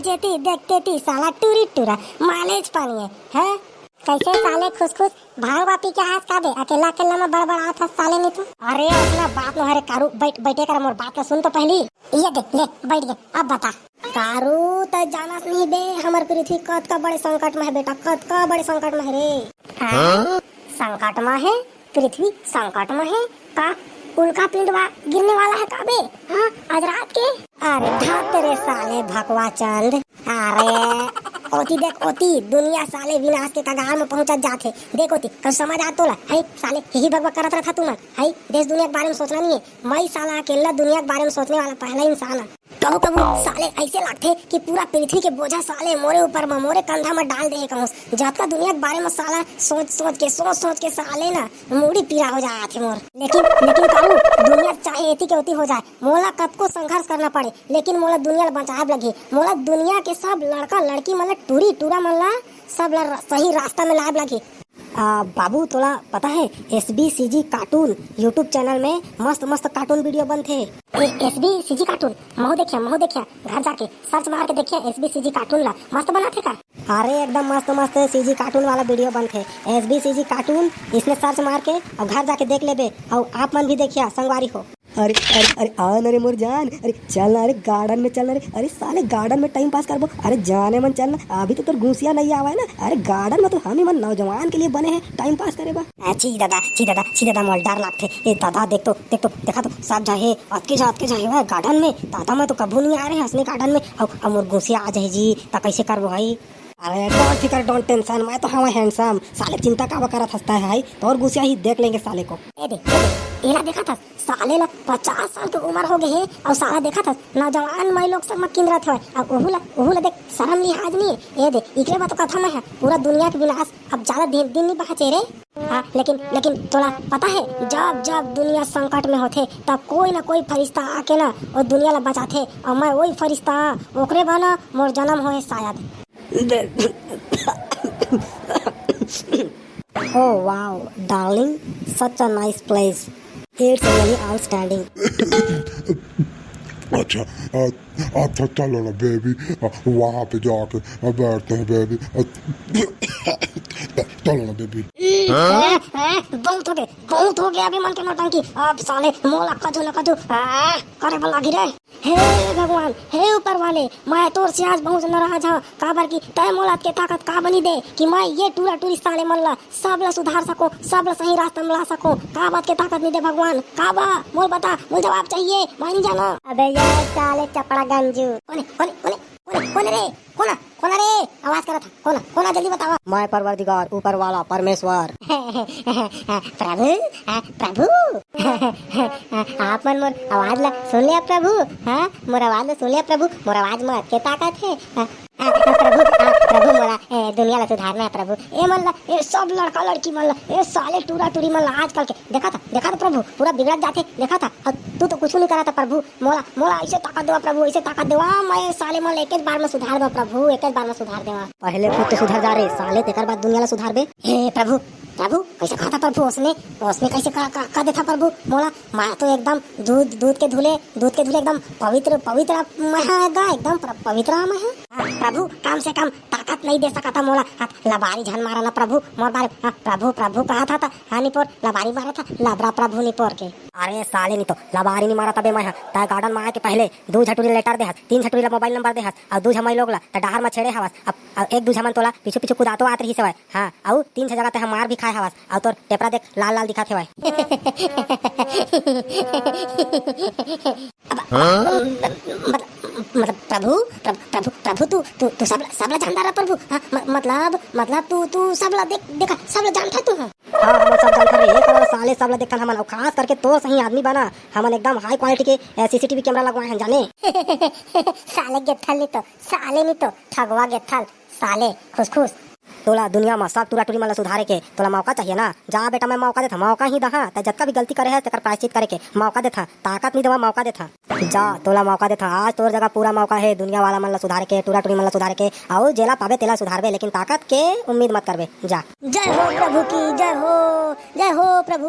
जेती देखते थी साला टूरी टूरा मालेज पानी है कैसे साले खुश खुश भांग वापी के हाथ का बे अकेला अकेला में बड़बड़ा था साले नहीं तो। अरे अपना बात में हरे कारू बैठे कर मोर बात सुन तो पहली ये देख ले बैठ गए अब बता कारू तो जाना नहीं बे हमर पृथ्वी कद का बड़े संकट में है बेटा कद का बड़े संकट में है रे। संकट में है पृथ्वी संकट में है का उल्का पिंडवा गिरने वाला है काबे हाँ आज रात के। अरे भाग तेरे साले भगवा चंद अरे ओती देख ओती दुनिया साले विनाश के कगार में पहुंचत जाते देख ओती कल समझ आ तोला है साले यही भगवा करत रहा तू मन है देश दुनिया के बारे में सोचना नहीं है मैं साला अकेला दुनिया के बारे में सोचने वाला पहला इंसान है। तो कबू साले ऐसे लगते कि पूरा पृथ्वी के बोझा साले मोरे ऊपर में मोरे कंधा में डाल दे कहूं जब का दुनिया के बारे में साला सोच के साले ना मूड़ी पीरा हो जाए थे मोर। लेकिन कहूं दुनिया चाहे एती के ओती हो जाए मोला कब को संघर्ष करना पड़े लेकिन मोला दुनिया बचाए लगे मोला दुनिया के सब लड़का लड़की मतलब टूरी टूरा मला सब सही रास्ता में लाए लगे। बाबू तोला पता है SBCG कार्टून यूट्यूब चैनल में मस्त मस्त कार्टून वीडियो बनते हैं। SBCG कार्टून महू देखिया घर जाके सर्च मार के देखिए SBCG कार्टून ला मस्त बनाते का। अरे एकदम मस्त मस्त CG कार्टून वाला वीडियो बनते SBCG कार्टून इसमें सर्च मार के और घर जाके देख लेबे और आप मन भी देखिए संगवारी हो। अरे अरे अरे आ ना रे मोर जान अरे चलना अरे गार्डन में चलना रे अरे साले गार्डन में टाइम पास करबो अरे जाने मन चलना अभी तो तोर घुसिया नहीं आवा है ना अरे गार्डन में तो हम ही मन नौजवान के लिए बने हैं टाइम पास करे बा। छी दादा मोल डर लगते ए दादा देख तो देखा तो सब जाए अतके जाए गार्डन में दादा मैं तो कभू नहीं आ रहे हंसने गार्डन में और मोर घुसिया आ जाए जी ता कैसे करबो भाई। अरे डोंट फिकर डोंट टेंशन मैं तो हूँ हैंडसम साले चिंता का करत हंसता है भाई तो और घुसिया ही देख लेंगे साले को। एला देखा था साले ला 50 साल की उम्र हो गई है और साला देखा था नौजवान मैं लोग सब मक्किन रहते हैं और ओहुला देख शर्म लिहाज नहीं ये देख इकरे बात कथा में है पूरा दुनिया के विनाश अब ज्यादा दिन नहीं बचे रे। हाँ लेकिन तोला पता है जब दुनिया संकट में होते तब कोई ना कोई फरिश्ता आके ना और दुनिया ला बचाते और मैं वही फरिश्ता ओकरे बना मोर जन्म होए शायद। Oh wow, darling, such a nice place. It's really outstanding. अच्छा चलो ना बेबी वहाँ पे जाके बैठते हैं बेबी चलो ना बेबी। बहुत हो गया अभी मन के नौटंकी अब साले मोला कजू करे बला गिरे। हे भगवान हे ऊपर वाले मैं तोर से आज बहुत नाराज हूँ काबर की तय मोला के ताकत का बनी दे कि मैं ये टूरा टूरी साले मन ला सब ला सुधार सको सब ला सही रास्ता में ला सको का बात के ताकत नहीं दे भगवान का बा मोल बता मोल जवाब चाहिए मैं नहीं जाना। अबे यार साले चपड़ा गंजू कौन रे आवाज करा था कौन जल्दी बतावा। मैं परवरदिगार ऊपर वाला परमेश्वर। प्रभु आप मन मोर आवाज ला सुन लिया प्रभु हाँ मोर आवाज ला सुन लिया प्रभु मोर आवाज में के ताकत है प्रभु मोरा दुनिया ला सुधारना है प्रभु ए मन ला ए सब लड़का लड़की मन ला ए साले टूरा टूरी मन ला आजकल के देखा था प्रभु पूरा बिगड़ जाते देखा था और तू तो कुछ नहीं करा था प्रभु मोला ऐसे ताकत देवा प्रभु ऐसे ताकत देवा मैं साले मन एक बार में सुधार दो प्रभु एक बार में सुधार देवा। पहले खुद तो सुधर जा रे साले तेकर बाद दुनिया ला सुधार बे। हे प्रभु कैसे कहा था प्रभु उसने कैसे कहा देता प्रभु मोला मैं तो एकदम दूध के धुले एकदम पवित्र एकदम पवित्र में है प्रभु कम से कम ताकत नहीं दे सका था मोला लबारी झन मारा ना प्रभु मोर बारे प्रभु कहा था निपोर लबारी मारा था लबरा प्रभु निपोर के। अरे साले नहीं तो लबारी नहीं मारा तबे मैं ता गार्डन में आए के पहले 2 झटुरी लेटर दे 3 झटुरी ला मोबाइल नंबर दे और 2 झमाई लोग ला त डहार में छेड़े हवस अब 1 2 झमन तोला पीछे कुदातो आत रही से हां और 3 जगह ते हम मार भी खाए हवस और तोर टेपरा देख लाल दिखा थे मतलब प्रभु तू सबला जानता रहा प्रभु मतलब तू सबला देखा सबला जानता तू। हां हम सब जानते रहे एक साले सबला देखन हमन और खास करके तो सही आदमी बना हमन एकदम हाई क्वालिटी के CCTV कैमरा लगवाए हैं जाने। साले गेथल नहीं तो ठगवा गेथल साले खुश तोला दुनिया में सब टूरा टूरी मतलब सुधारे के तोला मौका चाहिए ना जा बेटा मैं मौका देता मौका ही दहा त जत्का भी गलती करे है तेकर प्रायश्चित करे के मौका देता ताकत नहीं देवा मौका देता जा तोला मौका देता आज तोर जगह पूरा मौका है दुनिया वाला मन ला सुधारे के टूरा टूरी मन ला सुधारे के और जेला पावे तेला सुधारबे लेकिन ताकत के उम्मीद मत करबे जा। जय हो प्रभु की जय हो प्रभु।